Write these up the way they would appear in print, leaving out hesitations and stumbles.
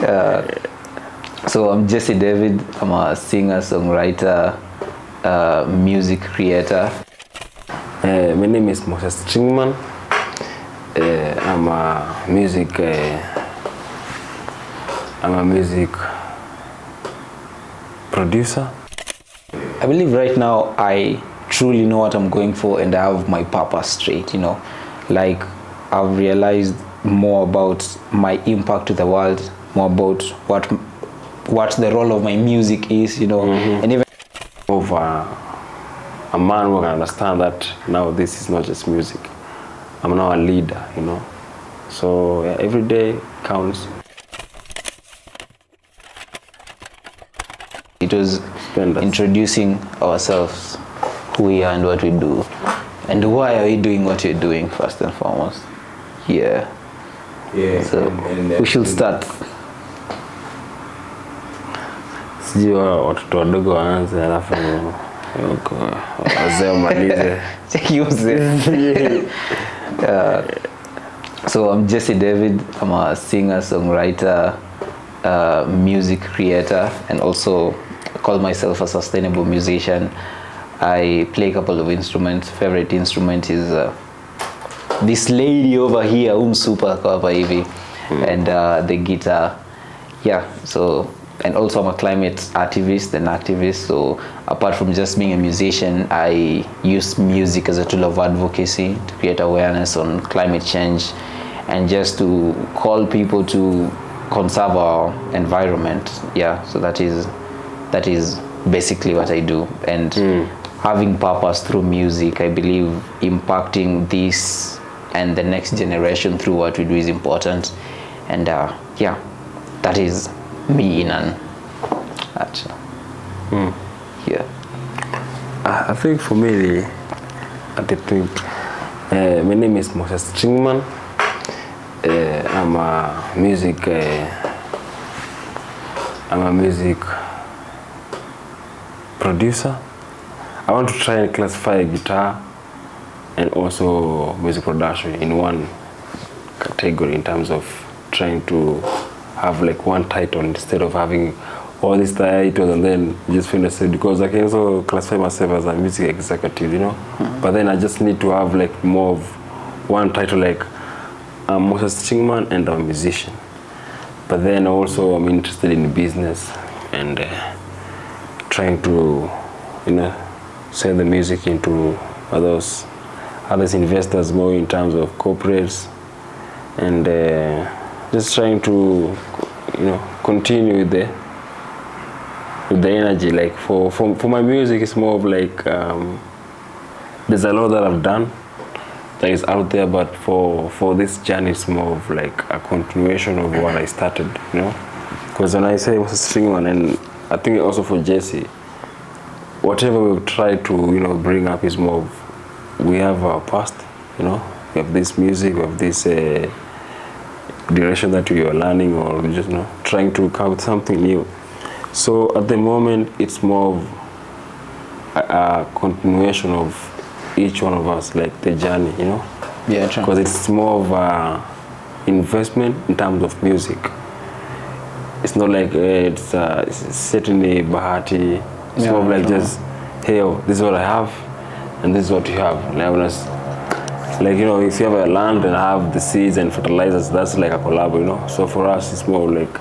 So I'm Jesse David. I'm a singer, songwriter, music creator. My name is Moses StringMan. I'm a music producer. I believe right now I truly know what I'm going for and I have my purpose straight, Like I've realized more about my impact to the world, more about what the role of my music is, and even of a man who can understand that now this is not just music. I'm now a leader, So every day counts. It was introducing ourselves, who we are and what we do, and why are we doing what we're doing first and foremost. Yeah. So we should start. Sijui watoto wadogo waanze alafu wazee wamalize. So I'm Jesse David. I'm a singer, songwriter, music creator, and also call myself a sustainable musician. I play a couple of instruments. Favorite instrument is this lady over here, super cover hivi, and the guitar. Yeah. So, and also I'm a climate activist and activist. So apart from just being a musician, I use music as a tool of advocacy to create awareness on climate change and just to call people to conserve our environment. Yeah, so that is basically what I do. And having purpose through music, I believe impacting this and the next generation through what we do is important. And yeah, that is me in an nutshell. Yeah. I think for me, my name is Moses StringMan. I'm a music producer. I want to try and classify guitar and also music production in one category in terms of trying to have like one title instead of having all these titles and then just finish it, because I can also classify myself as a music executive, But then I just need to have like more of one title, like I'm Moses StringMan and I'm a musician. But then also I'm interested in business and trying to, sell the music into others investors more in terms of corporates, and just trying to, continue with the energy. Like for my music, it's more of like there's a lot that I've done that is out there, but for this journey, it's more of like a continuation of what I started, Because when I say Moses StringMan, and I think also for Jesse, whatever we try to bring up is more of, we have our past, we have this music, we have this direction that we are learning, or just trying to come with something new. So at the moment, it's more of a continuation of each one of us, like the journey, Yeah, true. Because it's more of a investment in terms of music. It's not like it's certainly bahati. It's more of like just, hey, this is what I have, and this is what you have. Like, if you have a land and have the seeds and fertilizers, that's like a collab, So for us, it's more like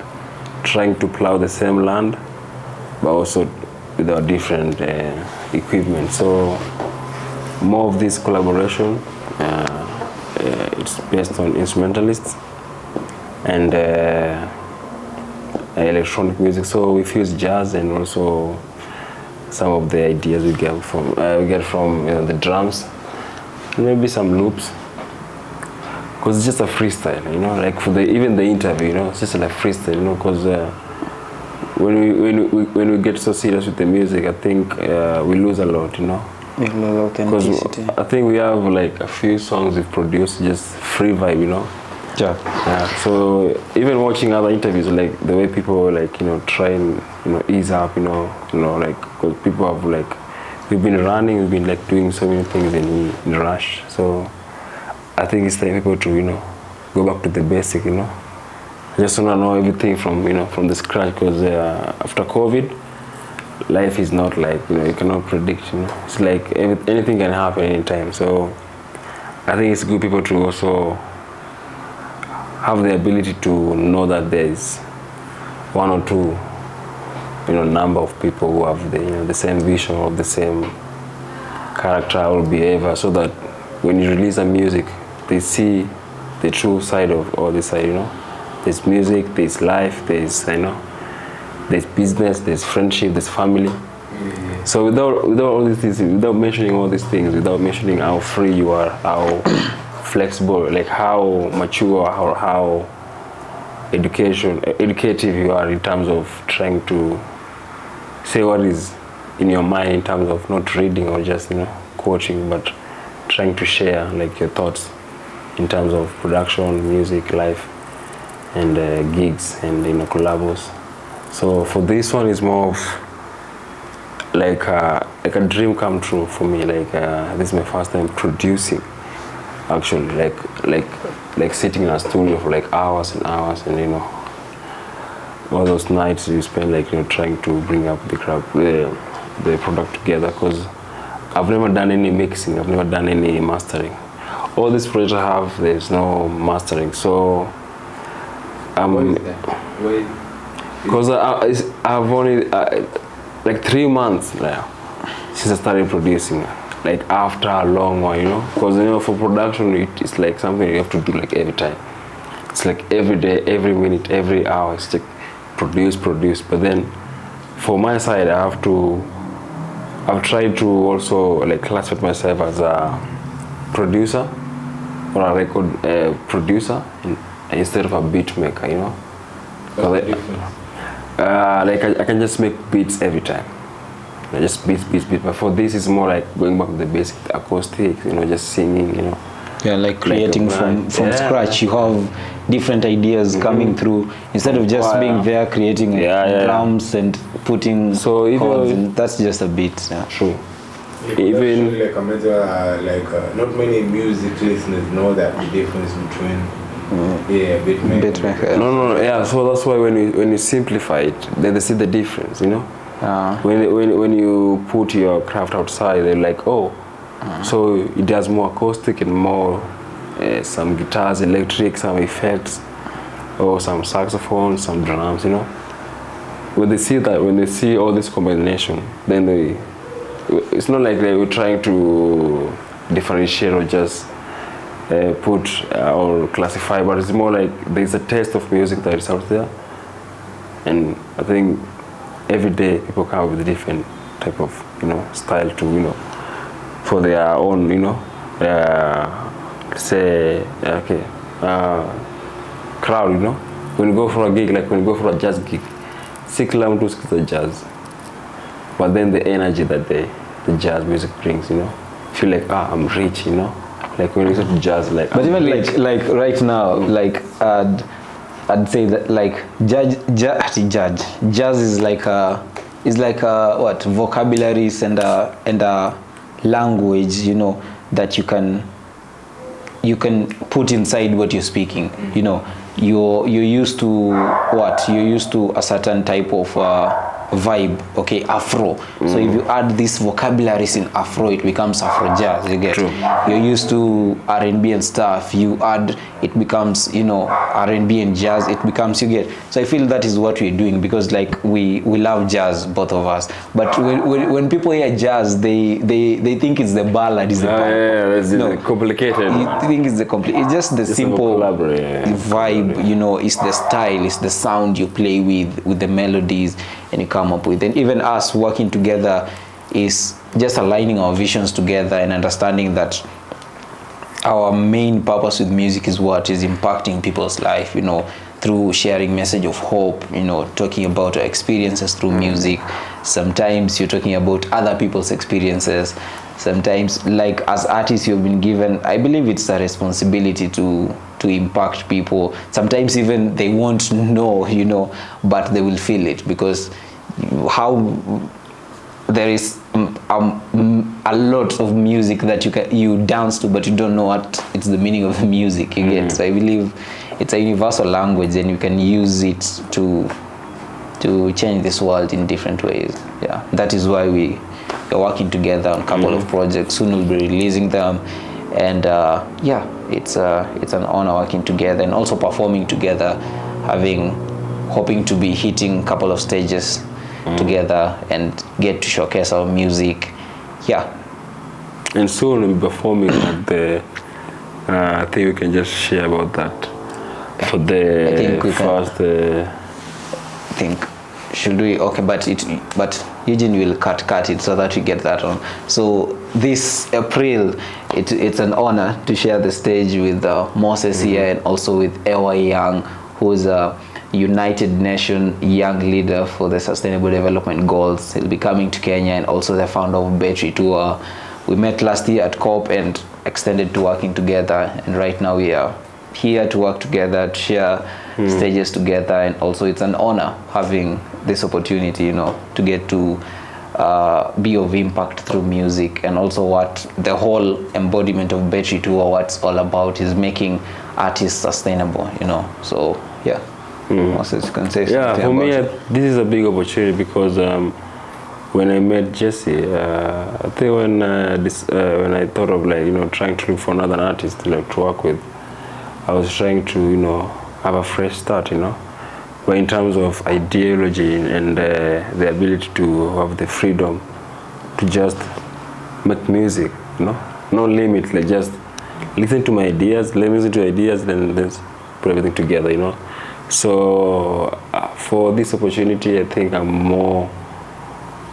trying to plow the same land, but also with our different equipment. So more of this collaboration, it's based on instrumentalists and electronic music. So we fuse jazz and also some of the ideas we get from the drums, maybe some loops, because it's just a freestyle, like for even the interview, it's just like freestyle, because when we get so serious with the music, I think we lose a lot, We lose authenticity. Because I think we have like a few songs we've produced, just free vibe, Yeah. So even watching other interviews, like the way people like try and ease up, like, because people have like, we've been running, we've been like doing so many things in rush. So I think it's time people to go back to the basic, just want to know everything from from the scratch, because after COVID, life is not like you cannot predict. It's like anything can happen anytime. So I think it's good people to also have the ability to know that there is one or two number of people who have the same vision or the same character or behavior, so that when you release a music, they see the true side of all this side. There's music, there's life, there's there's business, there's friendship, there's family. So without all these things, without mentioning all these things, without mentioning how free you are, how flexible, like how mature or how educative you are in terms of trying to say what is in your mind in terms of not reading or just quoting, but trying to share like your thoughts in terms of production, music, life, and gigs and collabos. So for this one, is more of like a dream come true for me. Like this is my first time producing, actually, like sitting in a studio for like hours and hours, and all those nights you spend like trying to bring up the product together, because I've never done any mixing, I've never done any mastering. All these projects I have, there's no mastering. So because I've only like 3 months now since I started producing, like after a long while, because for production it's like something you have to do like every time. It's like every day, every minute, every hour, it's like produce. But then for my side, I've tried to also like classify myself as a producer or a record producer instead of a beat maker. What's the difference? Like I can just make beats every time. Just beats. But for this, it's more like going back to the basic acoustic, just singing, Yeah, like creating from scratch. You have different ideas coming through instead of just being there creating drums and putting chords. And that's just a beat. Yeah. True. Even like not many music listeners know that the difference between beat maker. No. Yeah. So that's why when you simplify it, then they see the difference. When you put your craft outside, they're like, oh. So it does more acoustic and more some guitars, electric, some effects, or some saxophone, some drums. When they see that, when they see all this combination, then it's not like they were trying to differentiate or just put or classify, but it's more like there's a taste of music that is out there, and I think every day people come up with a different type of style to for their own crowd. When you go for a gig, like when you go for a jazz gig, si kila mtu sikiza jazz, but then the energy that the jazz music brings, feel like I'm rich, like when you listen to jazz, like but even like right now, like I'd say that like jazz is like a what vocabularies and a language that you can put inside what you're speaking. You're used to a certain type of vibe, okay, Afro. So if you add these vocabularies in Afro, it becomes Afro jazz. You get. True. You're used to R&B and stuff. You add, it becomes R&B and jazz. It becomes, you get. So I feel that is what we're doing, because like we love jazz, both of us. But when people hear jazz, they think it's the ballad, it's the it's complicated. You think it's it's just the simple vibe. It's the style, it's the sound you play with the melodies, and you come up with. And even us working together is just aligning our visions together and understanding that our main purpose with music is what is impacting people's life, through sharing message of hope, talking about our experiences through music. Sometimes you're talking about other people's experiences. Sometimes, like as artists, you've been given, I believe it's a responsibility to impact people. Sometimes even they won't know, but they will feel it, because there is a lot of music that you dance to, but you don't know what it's the meaning of the music. You get. So I believe it's a universal language, and you can use it to change this world in different ways. Yeah, that is why we are working together on a couple of projects. Soon we'll be releasing them, and yeah, it's an honor working together and also performing together, hoping to be hitting a couple of stages together and get to showcase our music. Yeah. And soon we'll be performing at the I think we can just share about that for the first I think should we? Okay, but Eugene will cut it so that we get that on. So this April, it's an honor to share the stage with Moses here, and also with Ewa Young, who's a United Nations young leader for the Sustainable Development Goals. He'll be coming to Kenya, and also the founder of Battery Tour. We met last year at COP and extended to working together, and right now we are here to work together, to share stages together, and also it's an honor having this opportunity, you know, to get to be of impact through music. And also what the whole embodiment of Battery Tour, what's all about, is making artists sustainable, you know. So yeah, Moses, you can say something. Yeah, for me, this is a big opportunity because when I met Jesse, I think when I thought of, like, you know, trying to look for another artist, like, to work with, I was trying to, you know, have a fresh start, you know, but in terms of ideology and the ability to have the freedom to just make music, you know, no limit, like just listen to my ideas, listen to ideas, then let's put everything together, you know. So for this opportunity, I think I'm more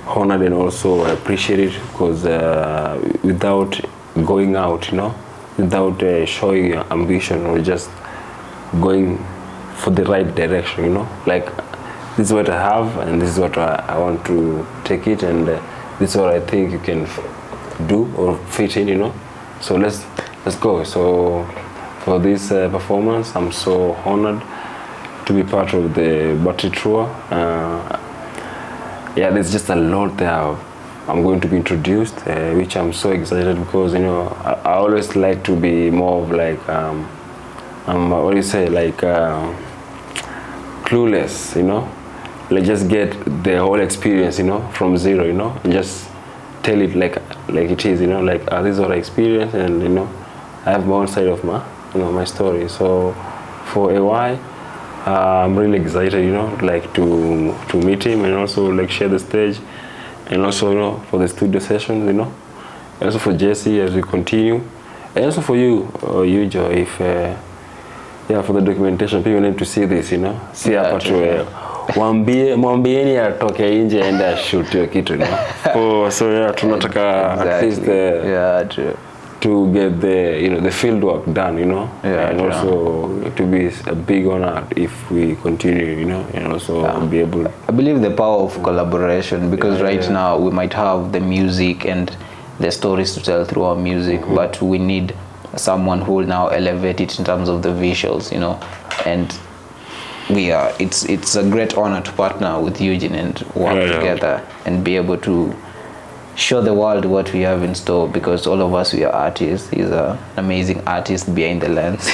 honored and also appreciate it, because without going out, you know, without showing your ambition or just going for the right direction, you know, like, this is what I have and this is what I want to take it, and this is what I think you can do or fit in, you know. So let's go. So for this performance, I'm so honored to be part of the Battery Tour. Yeah, there's just a lot there I'm going to be introduced, which I'm so excited, because, you know, I always like to be more of like, what do you say, like clueless, you know, like just get the whole experience, you know, from zero, you know, and just tell it like it is, you know, like, this is what I experienced, and, you know, I have my own side of my, you know, my story. So for AY, I'm really excited, you know, like to meet him, and also like share the stage, and also, you know, for the studio sessions, you know, and also for Jesse as we continue, and also for you, Joe, if yeah, for the documentation, people need to see this, you know, see hapa tu mwambieni atoke nje and shoot hiyo kitu, you know. So yeah, tunataka at least to get the, you know, the field work done, you know, and also to be a big honor if we continue, you know, and also be able. I believe the power of collaboration, because right now we might have the music and the stories to tell through our music, but we need someone who will now elevate it in terms of the visuals, you know, and it's a great honor to partner with Eugene and work together and be able to show the world what we have in store, because all of us, we are artists. He's an amazing artist behind the lens.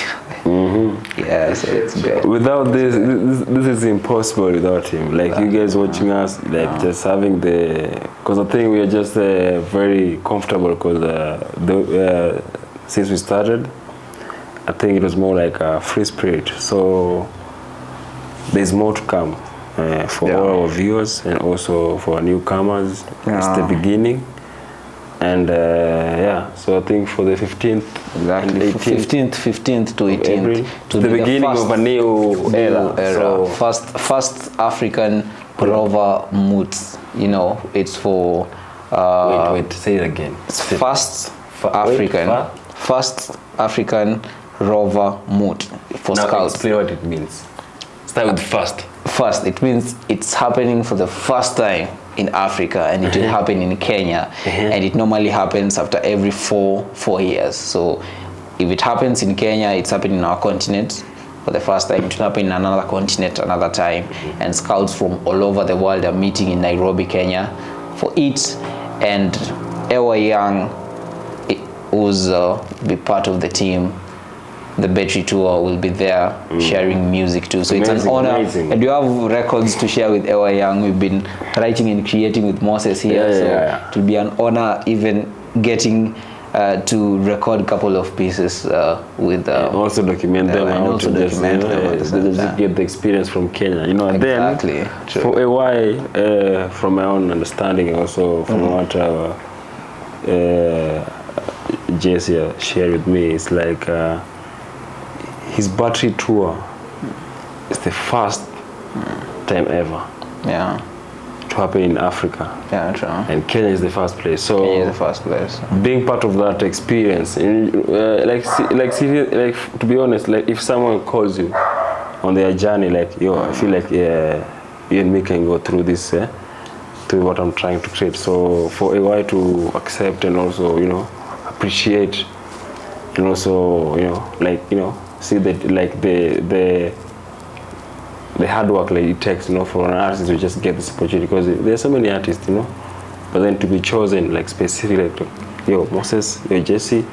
Yeah, so it's great. Without this is impossible without him. Like, you guys watching us, like, just having because I think we are just very comfortable, because since we started, I think it was more like a free spirit. So there's more to come. For all our viewers and also for newcomers. It's the beginning, and yeah, so I think for the 15th, exactly, 15th to 18th, to the beginning of a new era. So first African rover moots, you know, it's for wait, say it again. First African rover moot for now scouts. Explain what it means. Start with first. First, it means it's happening for the first time in Africa, and it will happen in Kenya, and it normally happens after every four years. So if it happens in Kenya, it's happening in our continent for the first time. It will happen in another continent another time, and scouts from all over the world are meeting in Nairobi, Kenya for it. And Ewa Young, who's be part of the team, the Battery Tour will be there sharing music too. So it's an honor. Amazing. And you have records to share with Ewa Young. We've been writing and creating with Moses here. It will be an honor even getting to record a couple of pieces with also document them and also document them just get the experience from Kenya, exactly. And then for a while, from my own understanding, also from what Jesse shared with me, it's like his Battery Tour is the first time ever to happen in Africa. Yeah, true. And Kenya is the first place. So Kenya is the first place. Being part of that experience, to be honest, like if someone calls you on their journey, like I feel like you and me can go through this, through what I'm trying to create. So for AY to accept and also appreciate, and also see that like the hard work like it takes for an artist to just get this opportunity, because there's so many artists, but then to be chosen like specifically like Moses, Jesse,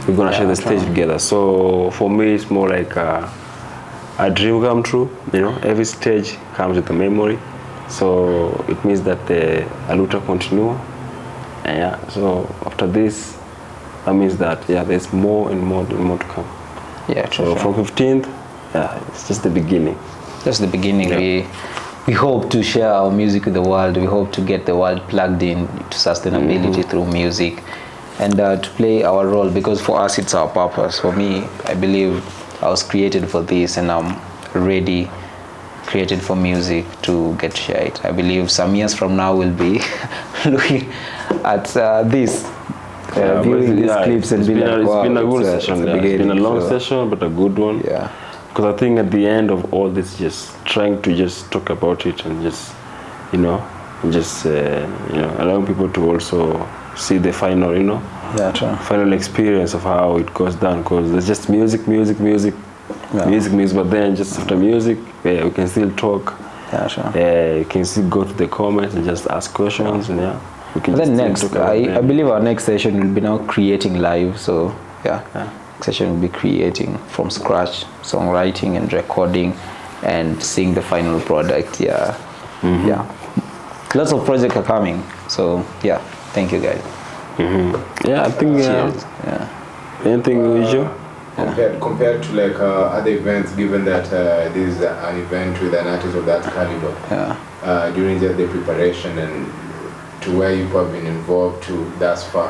we're gonna share the stage together. So for me it's more like a dream come true. Every stage comes with a memory, so it means that the luta continua, and so after this that means that there's more and more to come. So from 15th, it's just the beginning. That's the beginning. We hope to share our music with the world. We hope to get the world plugged in to sustainability through music, and to play our role, because for us it's our purpose. For me, I believe I was created for this, and I'm ready, created for music to get shared. I believe some years from now we'll be looking at this, viewing these clips and be like, wow, it's been a good session. It's been a long session, but a good one. Because I think at the end of all this, just trying to just talk about it and just, allowing people to also see the final, final experience of how it goes down. Because there's just music, but then just after music, we can still talk. You can still go to the comments and just ask questions, and we can. Then next, I believe our next session will be now creating live. So session will be creating from scratch, songwriting and recording, and seeing the final product. Lots of projects are coming. So thank you guys. I think anything with you? Compared to like other events, given that this is an event with an artist of that caliber, during the preparation and to where you have been involved to thus far,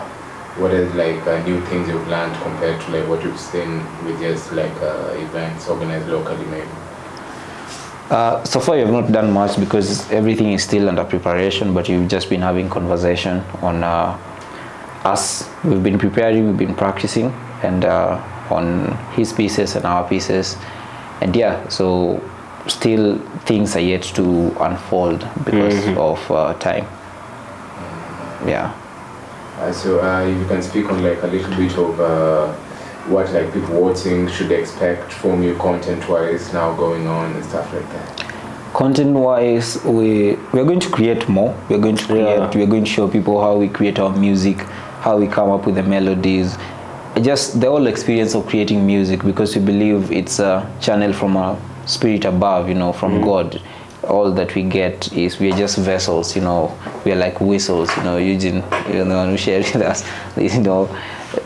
what is like new things you've learned compared to like what you've seen with just like events organized locally maybe? So far you've not done much because everything is still under preparation, but you've just been having conversation on us. We've been preparing, we've been practicing, and on his pieces and our pieces, and so still things are yet to unfold because of time. So if you can speak on like a little bit of what like people watching should expect from you content-wise now going on and stuff like that. Content-wise, we're going to create more. We're going to create. We're going to show people how we create our music, how we come up with the melodies, just the whole experience of creating music, because we believe it's a channel from a spirit above, from God. All that we get is we're just vessels, we're like whistles, Eugene, the one who shared with us,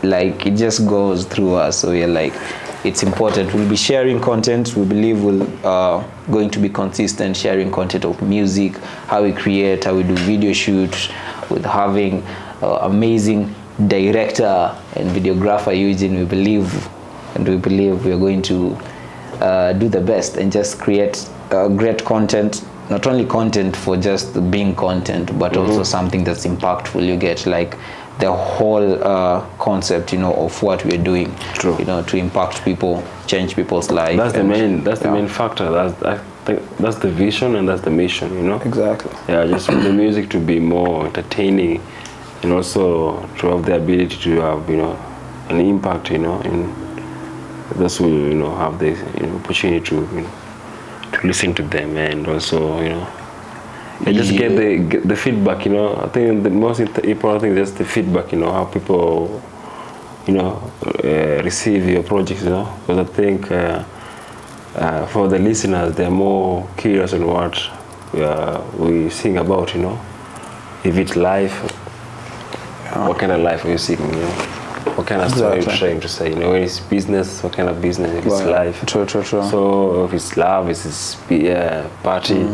like it just goes through us. So we're like, it's important. We'll be sharing content. We believe we'll going to be consistent sharing content of music, how we create, how we do video shoots, with having amazing director and videographer Eugene. We believe we are going to do the best and just create great content, not only content for just being content, but also something that's impactful. You get like the whole concept, of what we're doing, to impact people, change people's lives. That's the main factor. That's the vision and that's the mission, Exactly. Just for the music to be more entertaining, and also to have the ability to have, an impact, in those who, have the opportunity to, to listen to them, and also, and just get the feedback, I think the most important thing is just the feedback, how people, receive your projects, because I think for the listeners, they're more curious on what we sing about, If it's life, what kind of life are you singing, What kind of story are you trying to say, When it's business, what kind of business? If it's life. True. So if it's love, it's party.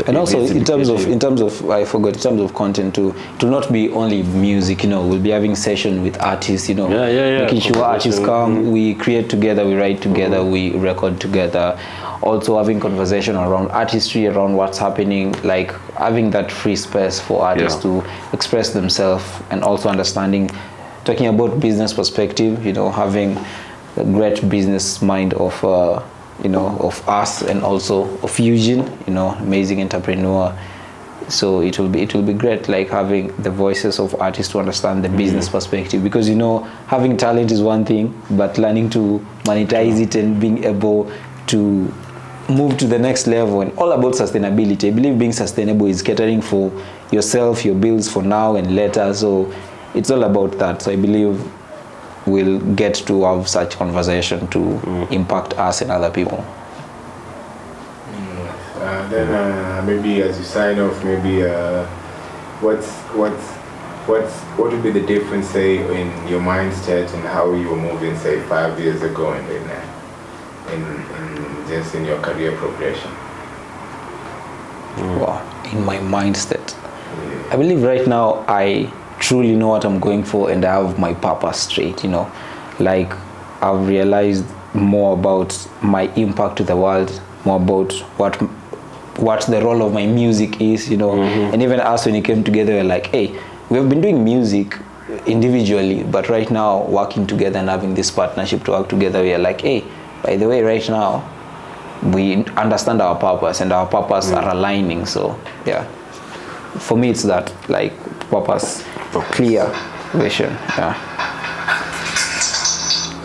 And also in terms of I forgot, in terms of content too, it will not be only music, we'll be having session with artists, making sure artists come, we create together, we write together, we record together, also having conversation around artistry, around what's happening, like having that free space for artists to express themselves, and also understanding, talking about business perspective, having a great business mind of of us, and also of Eugene, amazing entrepreneur. So it will be great, like having the voices of artists to understand the business perspective, because having talent is one thing, but learning to monetize it and being able to move to the next level, and all about sustainability. I believe being sustainable is catering for yourself, your bills for now and later. So it's all about that. So I believe we'll get to have such conversation to impact us and other people. Then maybe as you sign off, maybe what would be the difference, say, in your mindset and how you were moving, say, 5 years ago, and in your career progression? Wow, in my mindset, I believe right now I truly know what I'm going for, and I have my purpose straight, like I've realized more about my impact to the world, more about what the role of my music is, and even us, when it came together, we're like, hey, we have been doing music individually, but right now working together and having this partnership to work together, we are like, hey, by the way, right now we understand our purpose, and our purpose are aligning. So yeah, for me it's that, like, purpose, clear vision.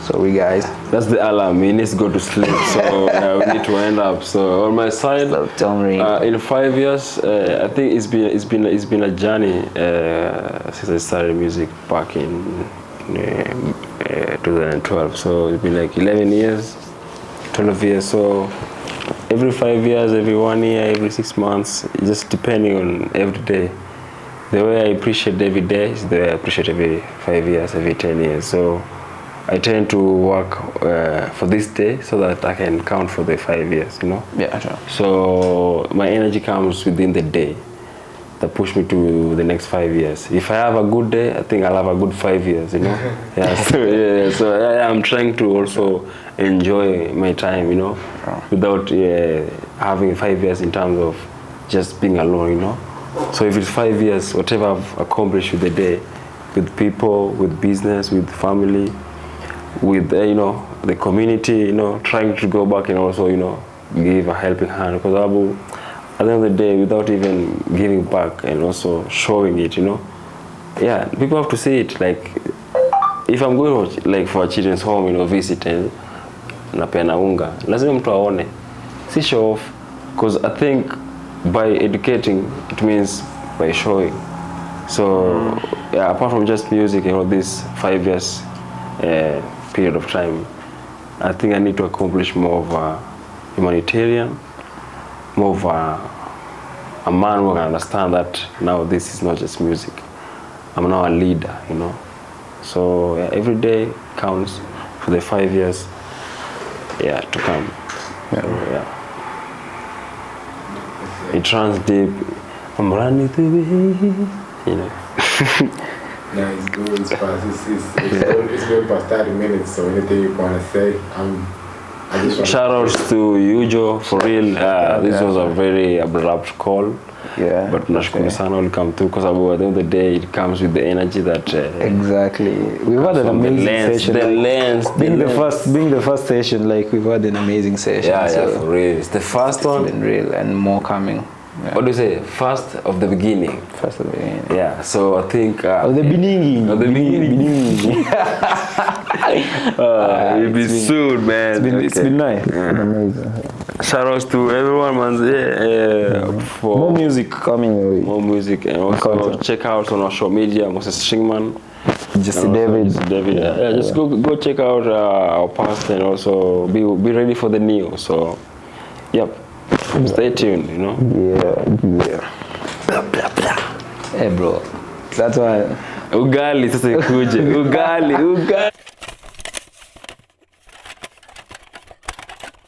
Sorry guys, that's the alarm. We need to go to sleep, so we need to end up. So on my side, in 5 years, I think it's been a journey since I started music back in 2012. So it's been like 11 years, 12 years. So every 5 years, every 1 year, every 6 months, just depending on every day. The way I appreciate every day is the way I appreciate every 5 years, every 10 years. So I tend to work for this day so that I can count for the 5 years, Yeah, sure. So my energy comes within the day that push me to the next 5 years. If I have a good day, I think I'll have a good 5 years, So I'm trying to also enjoy my time, without having 5 years in terms of just being alone, So if it's 5 years, whatever I've accomplished with the day, with people, with business, with family, with the community, trying to go back and also give a helping hand, because at the end of the day, without even giving back and also showing it, people have to see it. Like if I'm going for a children's home, visiting, napena unga, lazima mtu aone, si show off, because I think by educating, it means by showing. So apart from just music, this 5 years period of time, I think I need to accomplish more of a humanitarian, more of a man who can understand that now this is not just music. I'm now a leader, So every day counts for the 5 years, to come. So, it runs deep. I'm running through it, No, it's good. It's going past 30 minutes, so anything you want to say, I just want shout outs to Yujo, for real. This was a very abrupt call. Yeah. But nashukuru sana will come through, because at the end of the day, it comes with the energy that. Exactly. We've had an amazing session. Being the first session, like we've had an amazing session. Yeah, for real. It's the first one. It's been real, and more coming. Yeah. What do you say? First of the beginning. First of the beginning. Yeah. So I think. Of the beginning. Of the beginning. It'll be soon, man. It's been nice. Yeah. It's been amazing. Shout outs to everyone, man. For more music coming your way. More music, and also check out on our social media, Moses StringMan. Just David. David. Yeah, just go check out our past and also be ready for the new. So, yep. Stay tuned, you know. Yeah. Hey bro, that's why. Ugali sasa ikuje. Ugali.